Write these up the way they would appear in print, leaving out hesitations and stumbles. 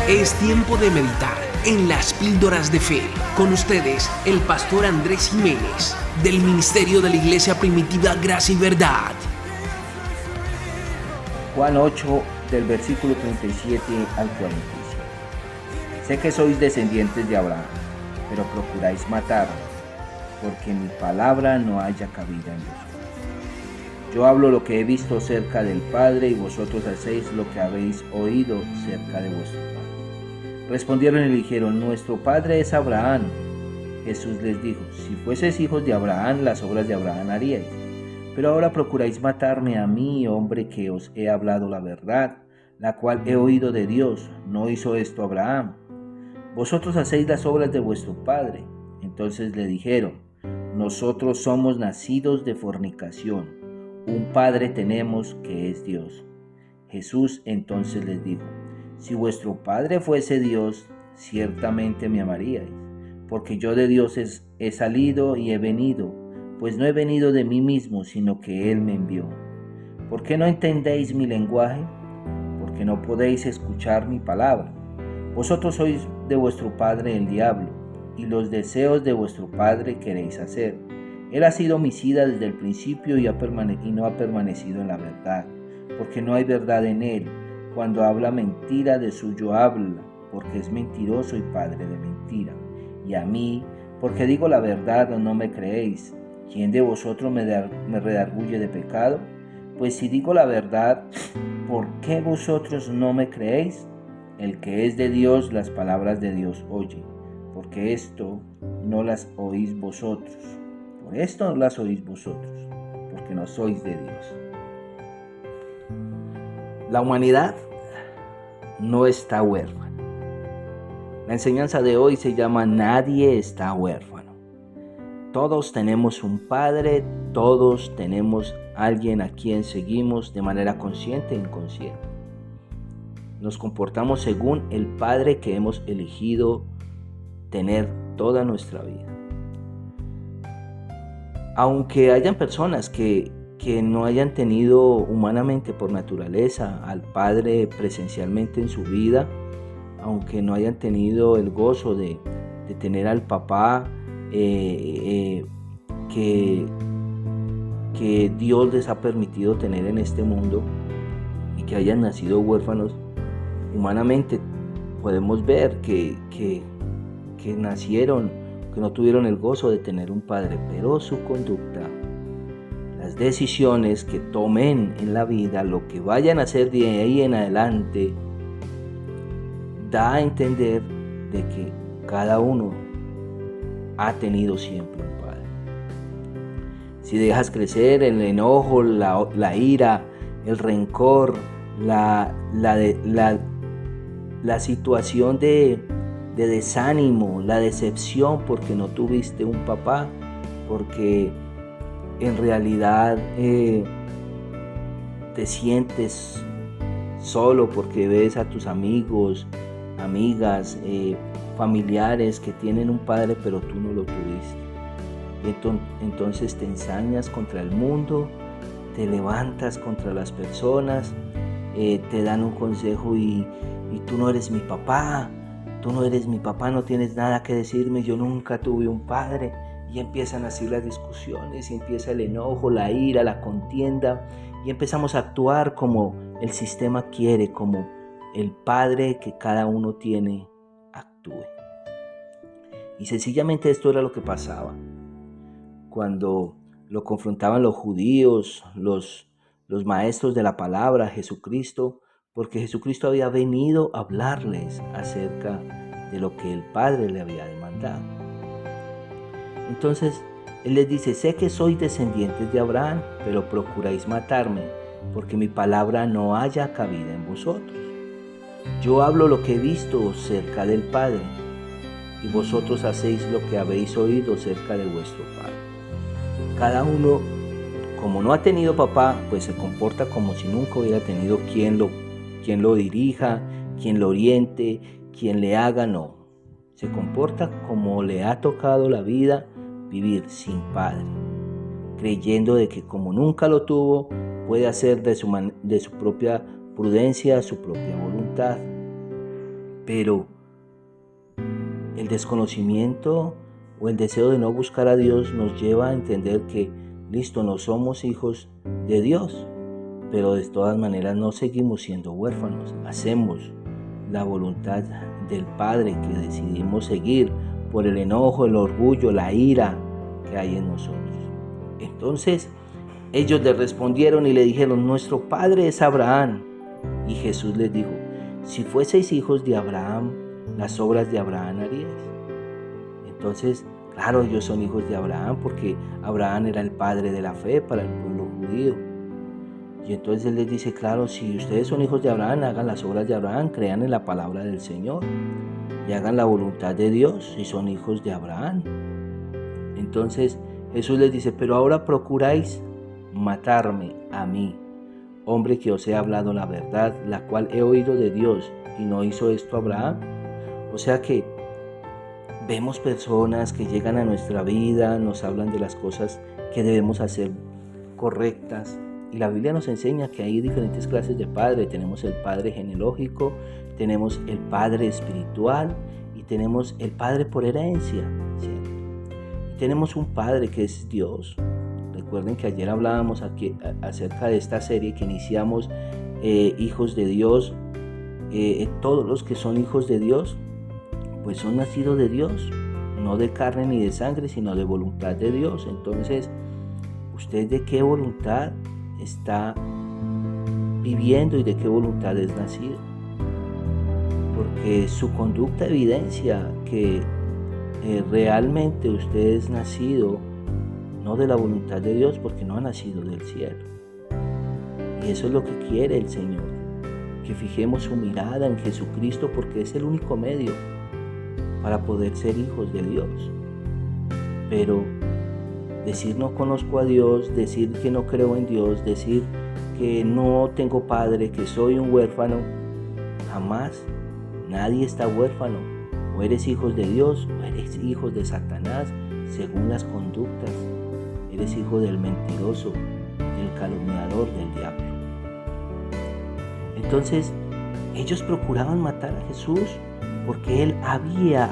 Es tiempo de meditar en las píldoras de fe. Con ustedes, el pastor Andrés Jiménez, del Ministerio de la Iglesia Primitiva Gracia y Verdad. Juan 8, del versículo 37 al 47. Sé que sois descendientes de Abraham, pero procuráis matarme, porque mi palabra no haya cabida en vosotros. Yo hablo lo que he visto cerca del Padre, y vosotros hacéis lo que habéis oído cerca de vuestro Padre. Respondieron y le dijeron: nuestro padre es Abraham. Jesús les dijo: si fueseis hijos de Abraham, las obras de Abraham haríais. Pero ahora procuráis matarme a mí, hombre que os he hablado la verdad, la cual he oído de Dios. No hizo esto Abraham. Vosotros hacéis las obras de vuestro padre. Entonces le dijeron: nosotros somos nacidos de fornicación. Un padre tenemos que es Dios. Jesús entonces les dijo: si vuestro Padre fuese Dios, ciertamente me amaríais, porque yo de Dios he salido y he venido, pues no he venido de mí mismo, sino que Él me envió. ¿Por qué no entendéis mi lenguaje? Porque no podéis escuchar mi palabra. Vosotros sois de vuestro padre el diablo, y los deseos de vuestro padre queréis hacer. Él ha sido homicida desde el principio y no ha permanecido en la verdad, porque no hay verdad en él. Cuando habla mentira, de suyo habla, porque es mentiroso y padre de mentira. Y a mí, porque digo la verdad, no me creéis. ¿Quién de vosotros me redarguye de pecado? Pues si digo la verdad, ¿por qué vosotros no me creéis? El que es de Dios, las palabras de Dios oye, porque esto no las oís vosotros. Por esto no las oís vosotros, porque no sois de Dios. La humanidad no está huérfana. La enseñanza de hoy se llama Nadie está huérfano. Todos tenemos un padre, todos tenemos alguien a quien seguimos de manera consciente e inconsciente. Nos comportamos según el padre que hemos elegido tener toda nuestra vida. Aunque hayan personas que no hayan tenido humanamente por naturaleza al Padre presencialmente en su vida, aunque no hayan tenido el gozo de tener al papá que Dios les ha permitido tener en este mundo, y que hayan nacido huérfanos, humanamente podemos ver que nacieron, que no tuvieron el gozo de tener un padre, pero su conducta, las decisiones que tomen en la vida, lo que vayan a hacer de ahí en adelante, da a entender de que cada uno ha tenido siempre un padre. Si dejas crecer el enojo, la ira, el rencor, la situación de desánimo, la decepción porque no tuviste un papá, porque en realidad te sientes solo porque ves a tus amigos, amigas, familiares que tienen un padre pero tú no lo tuviste. Y entonces te ensañas contra el mundo, te levantas contra las personas, te dan un consejo y tú no eres mi papá, no tienes nada que decirme, yo nunca tuve un padre. Y empiezan así las discusiones, y empieza el enojo, la ira, la contienda, y empezamos a actuar como el sistema quiere, como el padre que cada uno tiene actúe. Y sencillamente esto era lo que pasaba cuando lo confrontaban los judíos, los maestros de la palabra, Jesucristo, porque Jesucristo había venido a hablarles acerca de lo que el Padre le había demandado. Entonces Él les dice: sé que sois descendientes de Abraham, pero procuráis matarme, porque mi palabra no haya cabida en vosotros. Yo hablo lo que he visto cerca del Padre, y vosotros hacéis lo que habéis oído cerca de vuestro Padre. Cada uno, como no ha tenido papá, pues se comporta como si nunca hubiera tenido quien lo dirija, quien lo oriente, quien le haga, no. Se comporta como le ha tocado la vida vivir sin padre, creyendo de que como nunca lo tuvo, puede hacer de su propia prudencia su propia voluntad. Pero el desconocimiento o el deseo de no buscar a Dios nos lleva a entender que, listo, no somos hijos de Dios, pero de todas maneras no seguimos siendo huérfanos. Hacemos la voluntad del Padre que decidimos seguir por el enojo, el orgullo, la ira que hay en nosotros. Entonces ellos le respondieron y le dijeron: nuestro padre es Abraham. Y Jesús les dijo: si fueseis hijos de Abraham, las obras de Abraham haríais. Entonces, claro, ellos son hijos de Abraham porque Abraham era el padre de la fe para el pueblo judío. Y entonces Él les dice: claro, si ustedes son hijos de Abraham, hagan las obras de Abraham, crean en la palabra del Señor y hagan la voluntad de Dios si son hijos de Abraham. Entonces Jesús les dice: pero ahora procuráis matarme a mí, hombre que os he hablado la verdad, la cual he oído de Dios, y no hizo esto Abraham. O sea que vemos personas que llegan a nuestra vida, nos hablan de las cosas que debemos hacer correctas, y la Biblia nos enseña que hay diferentes clases de padre. Tenemos el padre genealógico, tenemos el padre espiritual y tenemos el padre por herencia, ¿sí? Y tenemos un padre que es Dios. Recuerden que ayer hablábamos aquí acerca de esta serie que iniciamos, hijos de Dios. Todos los que son hijos de Dios pues son nacidos de Dios, no de carne ni de sangre, sino de voluntad de Dios. Entonces, ¿usted de qué voluntad está viviendo y de qué voluntad es nacido? Porque su conducta evidencia que realmente usted es nacido no de la voluntad de Dios, porque no ha nacido del cielo. Y eso es lo que quiere el Señor, que fijemos su mirada en Jesucristo, porque es el único medio para poder ser hijos de Dios. Pero decir no conozco a Dios, decir que no creo en Dios, decir que no tengo padre, que soy un huérfano, jamás. Nadie está huérfano. O eres hijos de Dios o eres hijos de Satanás, según las conductas. Eres hijo del mentiroso, del calumniador, del diablo. Entonces, ellos procuraban matar a Jesús porque Él había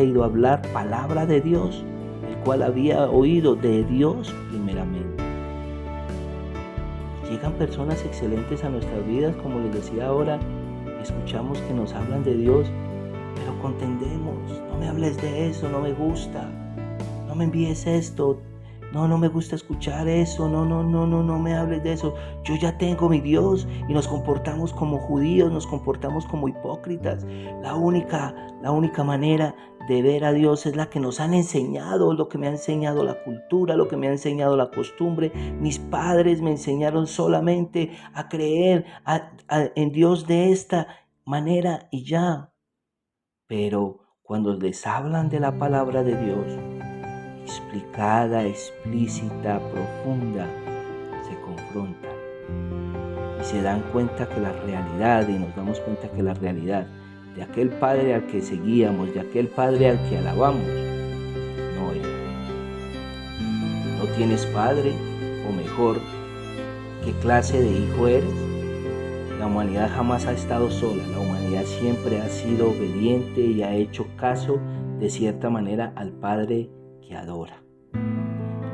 ido a hablar palabra de Dios, el cual había oído de Dios primeramente. Llegan personas excelentes a nuestras vidas, como les decía ahora, escuchamos que nos hablan de Dios, pero contendemos: no me hables de eso, no me gusta, no me envíes esto, no me gusta escuchar eso, no me hables de eso, yo ya tengo mi Dios. Y nos comportamos como judíos, nos comportamos como hipócritas. La única manera de ver a Dios es la que nos han enseñado, lo que me ha enseñado la cultura, lo que me ha enseñado la costumbre. Mis padres me enseñaron solamente a creer en Dios de esta manera y ya. Pero cuando les hablan de la palabra de Dios, explicada, explícita, profunda, se confrontan y se dan cuenta que la realidad, y nos damos cuenta que la realidad de aquel Padre al que seguíamos, de aquel Padre al que alabamos, no era. ¿No tienes padre? O mejor, ¿qué clase de hijo eres? La humanidad jamás ha estado sola. La humanidad siempre ha sido obediente y ha hecho caso de cierta manera al Padre que adora.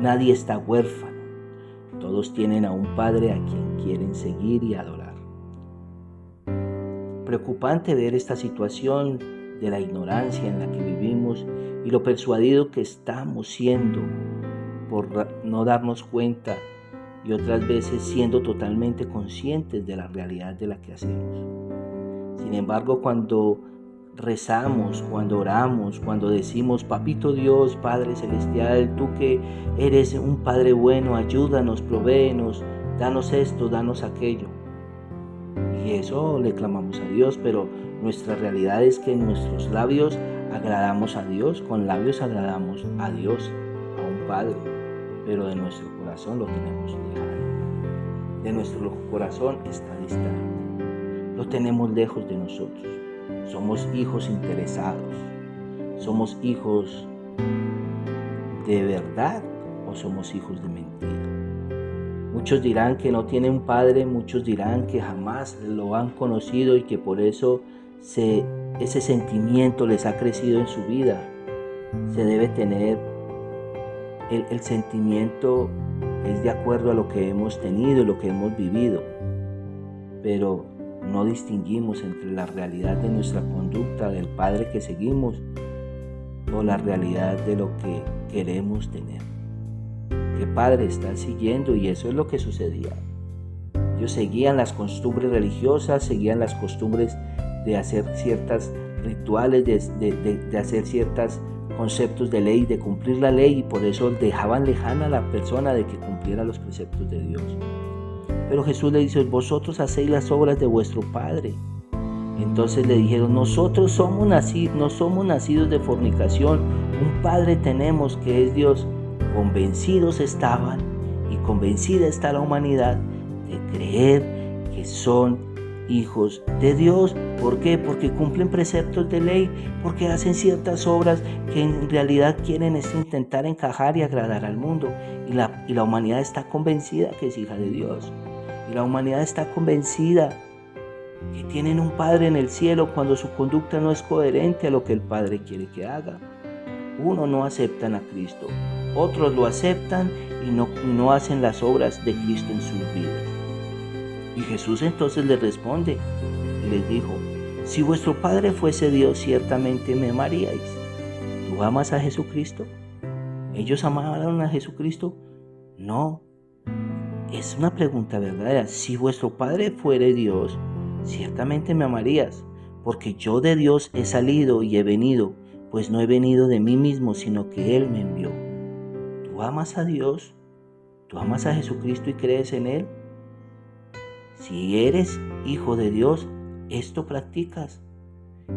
Nadie está huérfano. Todos tienen a un Padre a quien quieren seguir y adorar. Preocupante ver esta situación de la ignorancia en la que vivimos y lo persuadido que estamos siendo por no darnos cuenta, y otras veces siendo totalmente conscientes de la realidad de la que hacemos. Sin embargo, cuando rezamos, cuando oramos, cuando decimos: Papito Dios, Padre Celestial, tú que eres un Padre bueno, ayúdanos, provéenos, danos esto, danos aquello. Y eso le clamamos a Dios, pero nuestra realidad es que en nuestros labios agradamos a Dios, con labios agradamos a Dios, a un Padre, pero de nuestro corazón lo tenemos lejano. De nuestro corazón está distante. Lo tenemos lejos de nosotros. Somos hijos interesados. ¿Somos hijos de verdad o somos hijos de mentira? Muchos dirán que no tienen un padre, muchos dirán que jamás lo han conocido y que por eso ese sentimiento les ha crecido en su vida. Se debe tener el sentimiento es de acuerdo a lo que hemos tenido y lo que hemos vivido, pero no distinguimos entre la realidad de nuestra conducta, del Padre que seguimos, o la realidad de lo que queremos tener. ¿Qué padre están siguiendo? Y eso es lo que sucedía. Ellos seguían las costumbres religiosas, seguían las costumbres de hacer ciertos rituales, de hacer ciertos conceptos de ley, de cumplir la ley, y por eso dejaban lejana a la persona de que cumpliera los preceptos de Dios. Pero Jesús le dice: vosotros hacéis las obras de vuestro Padre. Entonces le dijeron: nosotros no somos nacidos de fornicación, un Padre tenemos que es Dios. Convencidos estaban, y convencida está la humanidad, de creer que son hijos de Dios. ¿Por qué? Porque cumplen preceptos de ley, porque hacen ciertas obras que en realidad quieren intentar encajar y agradar al mundo. Y la humanidad está convencida que es hija de Dios. Y la humanidad está convencida que tienen un Padre en el cielo cuando su conducta no es coherente a lo que el Padre quiere que haga. Unos no aceptan a Cristo, otros lo aceptan y no hacen las obras de Cristo en sus vidas. Y Jesús entonces les responde y les dijo: si vuestro Padre fuese Dios, ciertamente me amaríais. ¿Tú amas a Jesucristo? ¿Ellos amaron a Jesucristo? No. Es una pregunta verdadera. Si vuestro Padre fuere Dios, ciertamente me amarías, porque yo de Dios he salido y he venido, pues no he venido de mí mismo, sino que Él me envió. ¿Tú amas a Dios? ¿Tú amas a Jesucristo y crees en Él? Si eres hijo de Dios, esto practicas.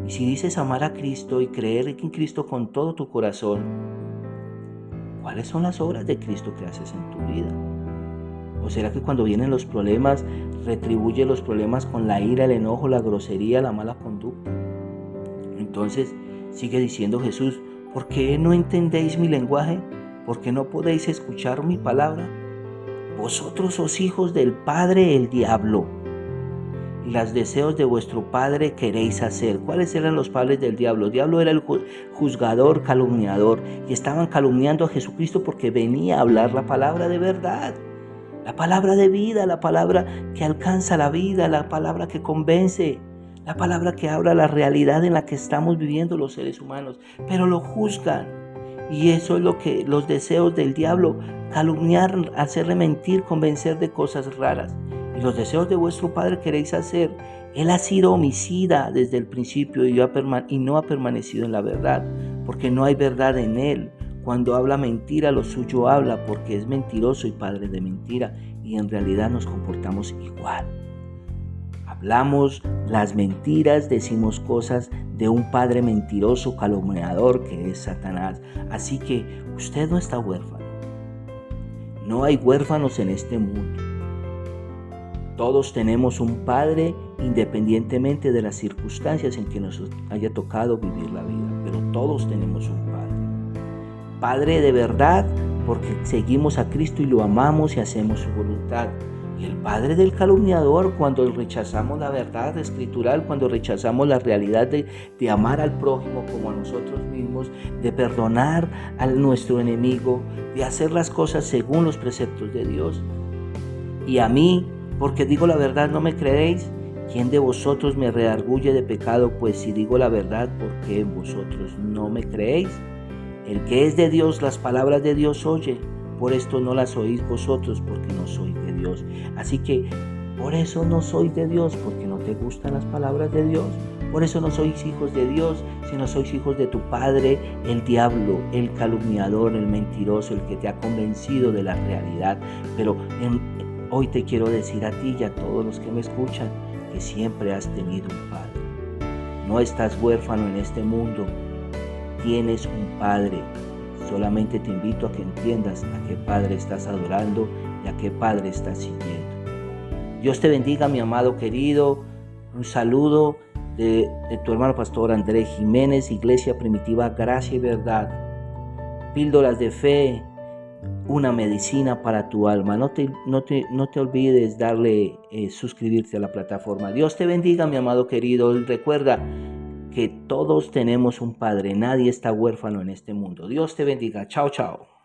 Y si dices amar a Cristo y creer en Cristo con todo tu corazón, ¿cuáles son las obras de Cristo que haces en tu vida? ¿O será que cuando vienen los problemas, retribuye los problemas con la ira, el enojo, la grosería, la mala conducta? Entonces sigue diciendo Jesús: ¿por qué no entendéis mi lenguaje? ¿Por qué no podéis escuchar mi palabra? Vosotros sois hijos del padre el diablo, y los deseos de vuestro padre queréis hacer. ¿Cuáles eran los padres del diablo? El diablo era el juzgador, calumniador, y estaban calumniando a Jesucristo porque venía a hablar la palabra de verdad, la palabra de vida, la palabra que alcanza la vida, la palabra que convence, la palabra que habla la realidad en la que estamos viviendo los seres humanos, pero lo juzgan. Y eso es lo que los deseos del diablo: calumniar, hacerle mentir, convencer de cosas raras. Y los deseos de vuestro padre queréis hacer. Él ha sido homicida desde el principio y no ha permanecido en la verdad, porque no hay verdad en él. Cuando habla mentira, lo suyo habla, porque es mentiroso y padre de mentira, y en realidad nos comportamos igual. Hablamos las mentiras, decimos cosas de un padre mentiroso, calumniador, que es Satanás. Así que usted no está huérfano. No hay huérfanos en este mundo. Todos tenemos un Padre, independientemente de las circunstancias en que nos haya tocado vivir la vida. Pero todos tenemos un Padre. Padre de verdad, porque seguimos a Cristo y lo amamos y hacemos su voluntad. Y el Padre del calumniador, cuando rechazamos la verdad escritural, cuando rechazamos la realidad de amar al prójimo como a nosotros mismos, de perdonar a nuestro enemigo, de hacer las cosas según los preceptos de Dios. Y a mí, porque digo la verdad, ¿no me creéis? ¿Quién de vosotros me redarguye de pecado? Pues si digo la verdad, ¿por qué vosotros no me creéis? El que es de Dios, las palabras de Dios oye. Por esto no las oís vosotros, porque no sois de Dios. Así que por eso no sois de Dios, porque no te gustan las palabras de Dios. Por eso no sois hijos de Dios, sino sois hijos de tu padre, el diablo, el calumniador, el mentiroso, el que te ha convencido de la realidad. Pero hoy te quiero decir a ti y a todos los que me escuchan que siempre has tenido un Padre. No estás huérfano en este mundo, tienes un Padre. Solamente te invito a que entiendas a qué Padre estás adorando y a qué Padre estás siguiendo. Dios te bendiga, mi amado querido. Un saludo de tu hermano pastor Andrés Jiménez, Iglesia Primitiva Gracia y Verdad. Píldoras de fe una medicina para tu alma. No te olvides darle suscribirte a la plataforma. Dios te bendiga, mi amado querido. Y recuerda que todos tenemos un Padre. Nadie está huérfano en este mundo. Dios te bendiga. Chao, chao.